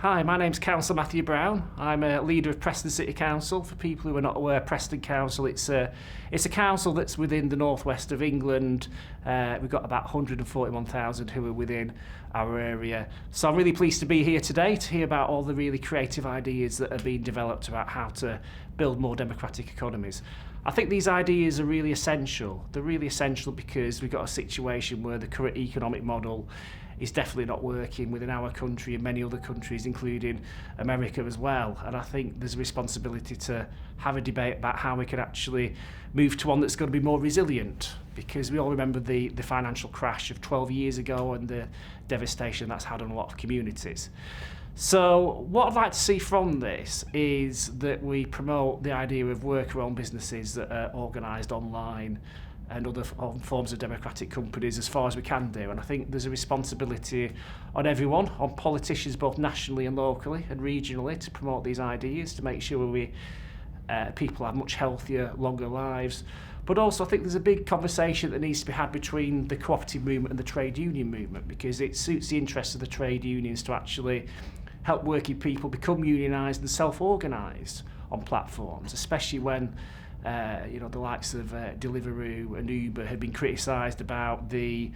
Hi, my name's Councillor Matthew Brown. I'm a leader of Preston City Council. For people who are not aware, Preston Council, it's a council that's within the northwest of England. We've got about 141,000 who are within our area. So I'm really pleased to be here today to hear about all the really creative ideas that are being developed about how to build more democratic economies. I think these ideas are really essential. They're really essential because we've got a situation where the current economic model is definitely not working within our country and many other countries, including America as well. And I think there's a responsibility to have a debate about how we can actually move to one that's going to be more resilient, because we all remember the financial crash of 12 years ago and the devastation that's had on a lot of communities. So what I'd like to see from this is that we promote the idea of worker-owned businesses that are organised online and other forms of democratic companies as far as we can do. And I think there's a responsibility on everyone, on politicians both nationally and locally and regionally, to promote these ideas, to make sure people have much healthier, longer lives. But also I think there's a big conversation that needs to be had between the cooperative movement and the trade union movement, because it suits the interests of the trade unions to actually help working people become unionised and self-organised on platforms, especially when the likes of Deliveroo and Uber have been criticised about the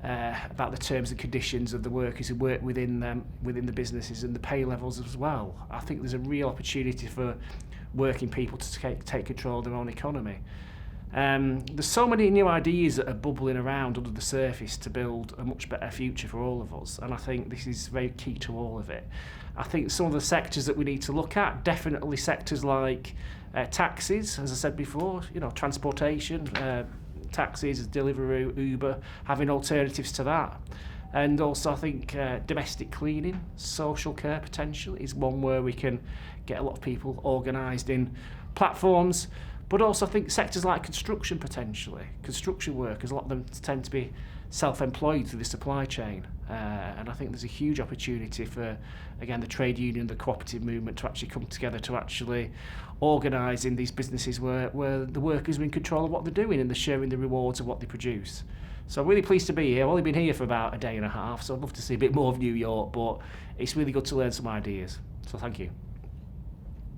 terms and conditions of the workers who work within the businesses and the pay levels as well. I think there's a real opportunity for working people to take control of their own economy. There's so many new ideas that are bubbling around under the surface to build a much better future for all of us, and I think this is very key to all of it. I think some of the sectors that we need to look at, definitely sectors like taxis, as I said before, transportation, taxis, Deliveroo, Uber, having alternatives to that. And also I think domestic cleaning, social care potential is one where we can get a lot of people organised in platforms. But also I think sectors like construction potentially, construction workers, a lot of them tend to be self-employed through the supply chain. And I think there's a huge opportunity for, again, the trade union, the cooperative movement to actually come together to actually organise in these businesses where the workers are in control of what they're doing and they're sharing the rewards of what they produce. So I'm really pleased to be here. I've only been here for about a day and a half, so I'd love to see a bit more of New York, but it's really good to learn some ideas. So thank you.